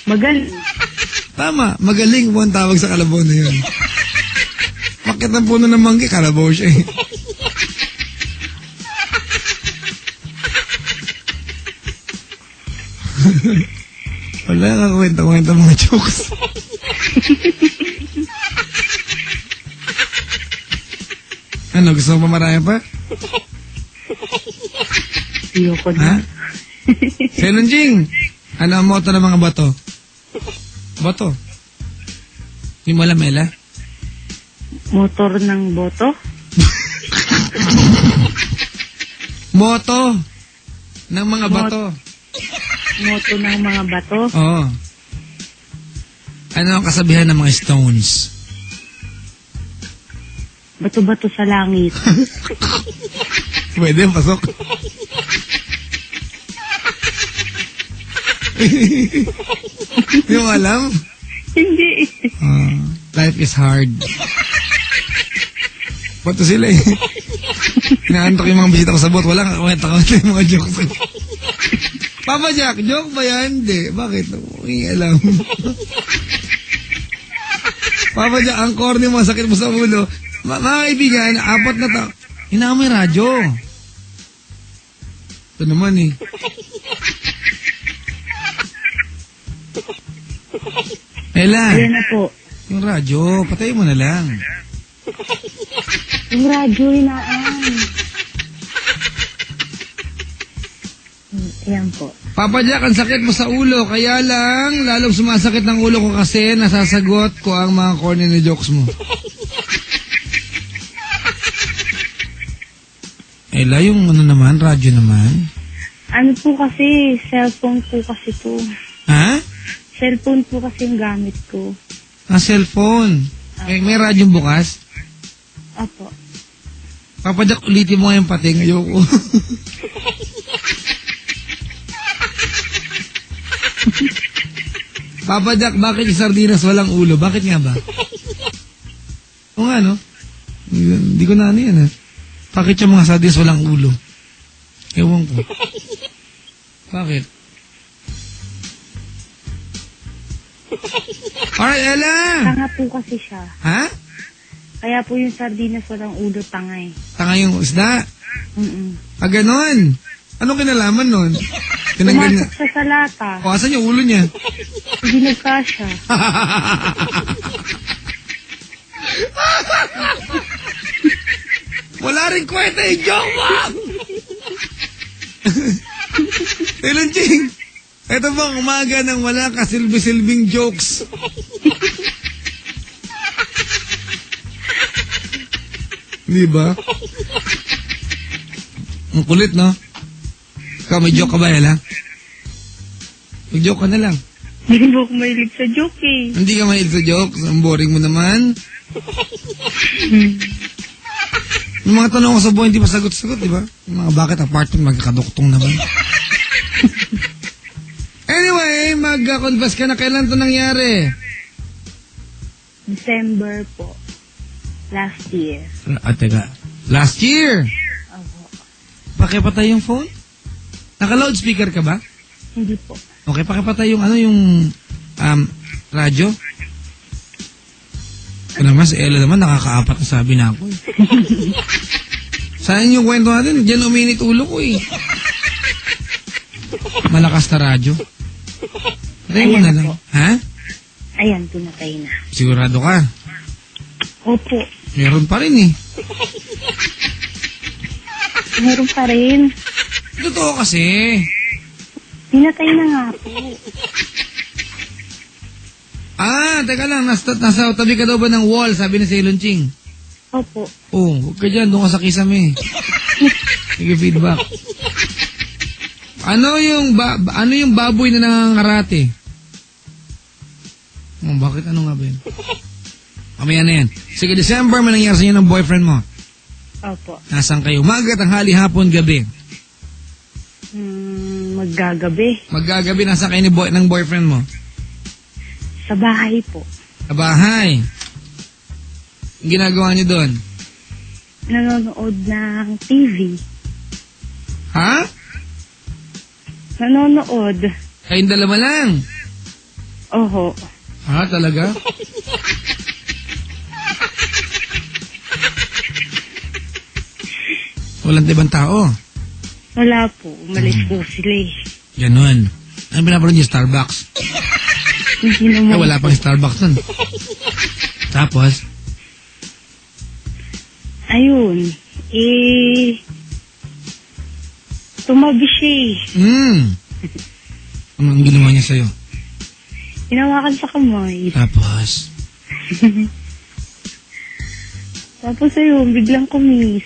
Magaling. Tama, magaling po ang tawag sa kalabaw na yun. Bakit ang puno ng manggi? Kalabaw siya eh. Wala nga kwenta-kwenta mga jokes. Ano, gusto mo pa marami pa? Ayoko na. Ha? Selunjing, ano ang motto ng mga bato? Bato? Yung malamela? Motor ng boto? Moto ng mga bato. Moto ng mga bato? Oo. Ano ang kasabihan ng mga stones? Bato-bato sa langit. Pwede, pasok. Hindi mo alam? Hindi. Life is hard. Bato sila eh. Inaantok yung mga bisita ko sa bot. Wala kakwenta-kwenta yung mga jokes. Papa Jack, joke ba yan? Hindi. Bakit? Hindi alam. Papa Jack, ang corny mo, sakit mo sa ulo. Mga kaibigan, 4 na tao. Hinaan mo yung radyo. Ito naman eh. Ella. Ayan na po. Yung radyo, patayin mo na lang. Yung radyo, hinaan. Ayan po. Papa Jack, ang sakit mo sa ulo. Kaya lang, lalong sumasakit ng ulo ko kasi nasasagot ko ang mga corny na jokes mo. Ella, yung ano naman, radyo naman. Ano po kasi, cellphone po kasi to. Ha? Cellphone po kasi yung gamit ko. Cellphone. May radyong bukas? Apo. Papa Jack, ulitin mo nga yung pating. Ayoko. Papa Jack, bakit yung sardinas walang ulo? Bakit nga ba? O nga, no? Hindi ko na ano yan, Bakit yung mga sardinas walang ulo? Ewan ko. Bakit? Alright, Ella! Tanga po kasi siya. Ha? Kaya po yung sardinas walang ulo, tanga eh. Tanga yung isda? Ganon. Anong kinalaman nun? Pumasok siya sa lata. O, asan yung ulo niya? Hindi nagkasya. Wala rin kwenta yung joke mo! Tilunching, ito bang umaga ng wala kasilbi-silbing jokes? Di ba? Ang kulit, no? Ikaw, may joke ka ba, Ella? Mag-joke ka na lang. Hindi mo ako mahilig sa joke eh. Hindi ka mahilig sa jokes? Ang boring mo naman. Yung mga tanong ko sa buhay, hindi pa sagot-sagot, di ba? Yung mga bakit apartment, magkakaduktong naman. Anyway, mag-confess ka na. Kailan ito nangyari? December po. Last year. Teka. Last year? Opo. Pakipatay yung phone? Naka-loudspeaker ka ba? Hindi po. Okay, pakipatay yung radyo. Ano naman, si Ella naman, nakaka-4 na sabi na ako. Saan yung kwento natin? Diyan uminit ulo ko eh. Malakas na radyo. Patay mo na lang. Po. Ha? Ayan, pinatay na. Sigurado ka? Opo. Meron pa rin eh. Meron pa rin. Totoo kasi. Pinatay na nga po. Teka lang. Nasa tabi ka daw ba ng wall, sabi ni Ceylon Ching? Opo. Oh, huwag ka dyan. Doon ka sa kisame. Sige, feedback. Ano yung baboy na nangangarate? Bakit? Ano nga ba yun? Mamaya na yan. Sige, December, may nangyari sa inyo ng boyfriend mo? Opo. Nasaan kayo? Umaga, tanghali, hapon, gabi? Maggagabi. Maggagabi, nasaan kayo ng boyfriend mo? Sa bahay po. Sa bahay. Ang ginagawa niyo doon? Nanonood ng TV. Ha? Nanonood. Kayong dalawa lang? Oho. Ah, talaga? Walang ibang tao. Wala po. Umalis po sila eh. Ganon. Ano pinapanood niyo? Starbucks? Hindi Ay, naman. wala pang Starbucks nun. Tapos? Ayun. Tumabi siya eh. Anong ginawa niya sa'yo? Hinawakan sa kamay. Tapos? Tapos ayun, biglang kumis.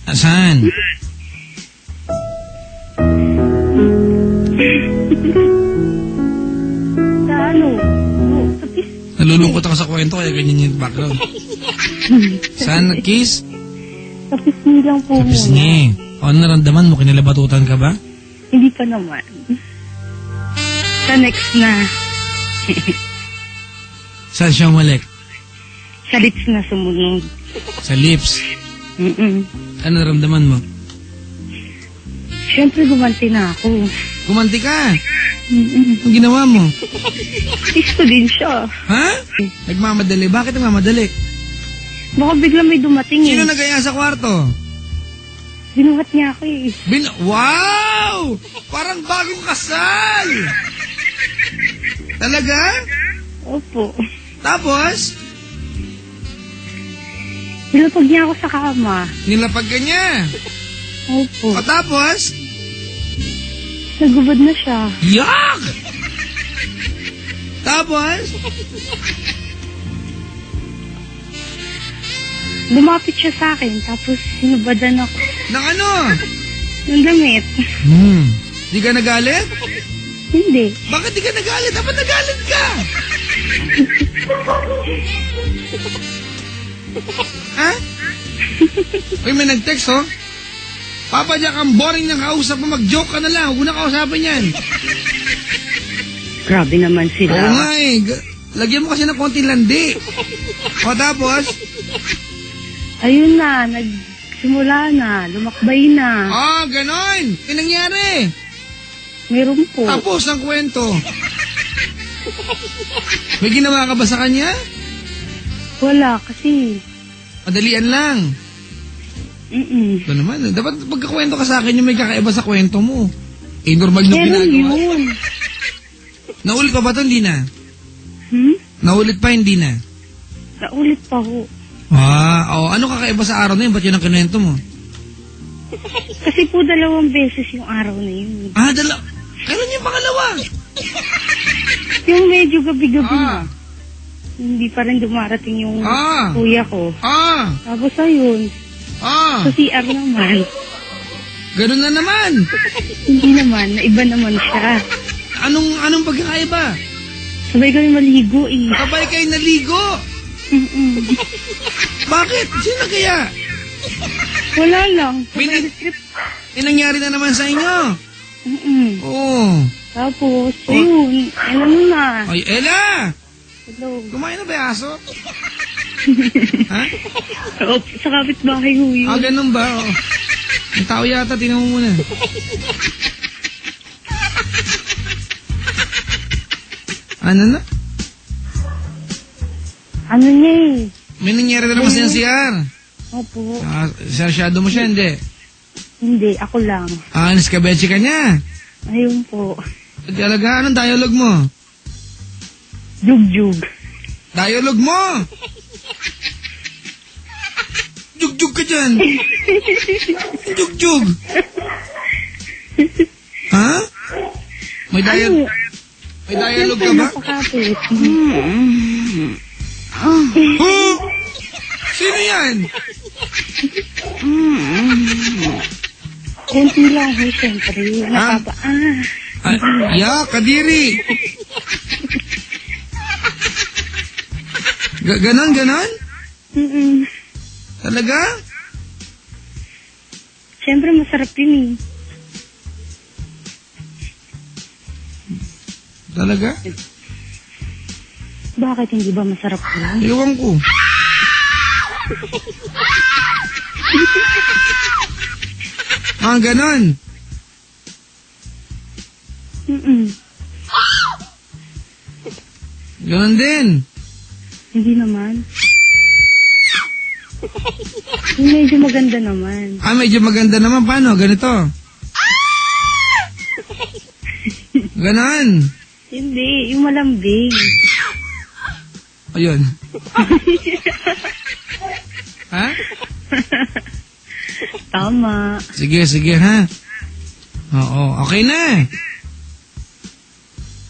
Saan? Sa ano? Sa kiss. Nalulungkot ako sa kwento kaya ganyan yung background. Saan? Kiss? Sa pisngi lang po Sa pisngi. O, ano naramdaman mo? Kinalabatutan ka ba? Hindi pa naman. Sa next na. Saan siya umalik? Sa lips na sumunod. Sa lips. Ano naramdaman mo? Siyempre gumanti na ako. Kumanti ka. Ang ginawa mo? Kiss ko din siya. Ha? Nagmamadali. Bakit nagmamadali? Baka bigla may dumating Sino eh. nagaya sa kwarto? Binuhat niya ako eh. Wow! Parang bagong kasal! Talaga? Opo. Tapos, Nilapag niya ako sa kama. nilapag ka niya. Opo. O tapos, Nagubad na siya. yak! Tapos, Lumapit siya sa akin, tapos sinubadan ako ng ano? ng damit. Di ka nagalit? Hindi. Bakit di ka nagalit? Dapat nagalit ka! Ha? Uy, may nag-text, oh. Papa Jack, ang boring ng kausap mo. Mag-joke ka na lang. Huwag mo na kausapin yan. Grabe naman sila. Oo nga eh. Lagyan mo kasi ng konting landi. O tapos? Ayun na, nagsimula na, lumakbay na. Ah, ganon. Yung nangyari. Meron po. Tapos ang kwento. May ginawa ka ba sa kanya? Wala, kasi... Madalian lang. Ito naman. Dapat pagkakwento ka sa akin yung may kakaiba sa kwento mo. Eh, normal na Meron ginagawa. yun. Naulit pa ba ito? Hindi na. Naulit pa, hindi na. Naulit pa ho. Ano kakaiba sa araw na yun? Ba't yun ang kinento mo? Kasi po 2 beses yung araw na yun. Kailan yung pangalawa? Yung medyo gabi-gabi Ah. na. Hindi pa rin dumarating yung Ah. kuya ko. Ah! Tapos ayun, Ah! sa CR naman. Ganun na naman. Hindi naman, naiba naman siya. Anong pagkakaiba? Sabay kami maligo eh. Sabay kayo naligo. Bakit? Sino kaya? Wala lang. May Sabay nag- trip. May nangyari na naman sa inyo. Oo. Tapos, ayun, alam mo na. Ay, Ella! Hello. Kumain na ba yung aso? Ha? Sa kapitbahay ho yun. Ganun ba? Oo. Ang tao yata, tinan mo muna. Ano na? Ano niya eh. May nangyari na naman sa CR. Opo. Sarsyado mo siya, hindi? Hindi, ako lang. Niskabechi ka niya. Ayun po. Talaga, anong dialogue mo? Jug-jug. Dialogue mo! Jug-jug ka dyan! Jug-jug! Ha? May dialogue ka ba? Napakapit. Oh! Sino yan? Kunti lang ho, siyempre. Kadiri! Ganon? Talaga? Siyempre, masarap yun eh. Talaga? Bakit hindi ba masarap yun? Ewan ko. Ganon. Ganon din. Hindi naman. Yung medyo maganda naman. Medyo maganda naman. Paano? Ganito. Ganon. Hindi, yung malambing. Ayun. Ha? Tama. Sige, ha? Oo, okay na.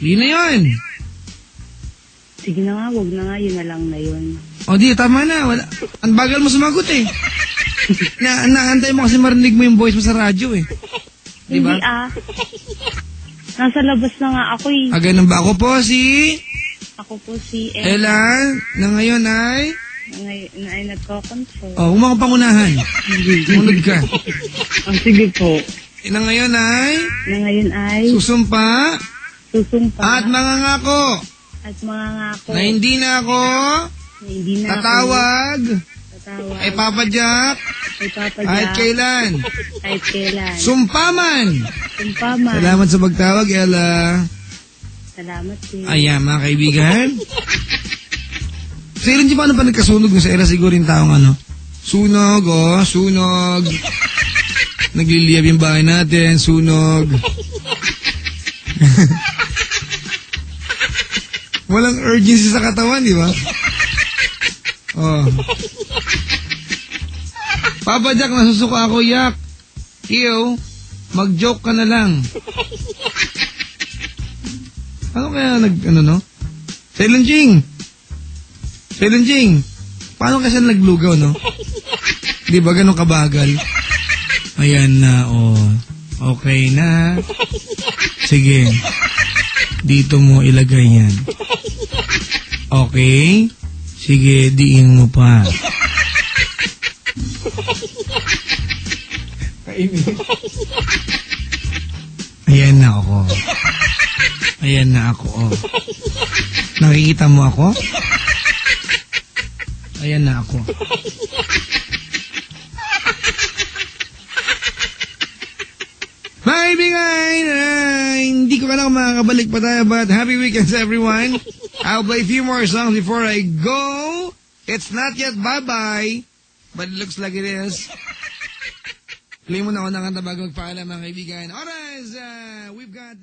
Yun na yun. Sige na nga, wag na nga, yun na lang na yun. O di, tama na. Wala. Ang bagal mo sumagot eh. Naantay mo kasi marinig mo yung voice mo sa radyo eh. Di ba? Hindi nasa labas na nga ako eh. Ganun ba? Ako po si... Ako po si Ella, na ngayon ay... na ay nagko-consult. Oh, mga pangunahan. Munod ka. Sige po. Na ngayon ay... Na ngayon ay... Susumpa. At mangangako. At mangangako. Na hindi na ako... Na hindi na tatawag. Tatawag. Ay Papa Jack. Ay Papa Jack. Kahit kailan. Kahit kailan. Sumpaman. Sumpaman. Salamat sa pagtawag, Ella. Salamat din. Ayan, mga kaibigan. Sa ilan di ba ano pa nagkasunog na sa Ella siguro yung taong ano? Sunog, sunog. Nagliliyab yung bahay natin, sunog. Walang urgency sa katawan, di ba? Oh. Papa Jack, nasusuko ako, yak. Iyo, mag-joke ka na lang. Ano kaya no? Silent Jing, paano kasi naglugaw, no? Di ba ganun kabagal? Ayan na, okay na. Sige. Dito mo ilagay yan. Okay? Sige, diin mo pa. Ayan na ako. Nakikita mo ako? Ayan na ako. Mga kaibigan, hindi ko na makakabalik pa tayo, but happy weekends everyone. I'll play a few more songs before I go. It's not yet bye-bye, but it looks like it is. Play mo na ako ng kanta bago magpaalam, mga kaibigan. Alright, we've got...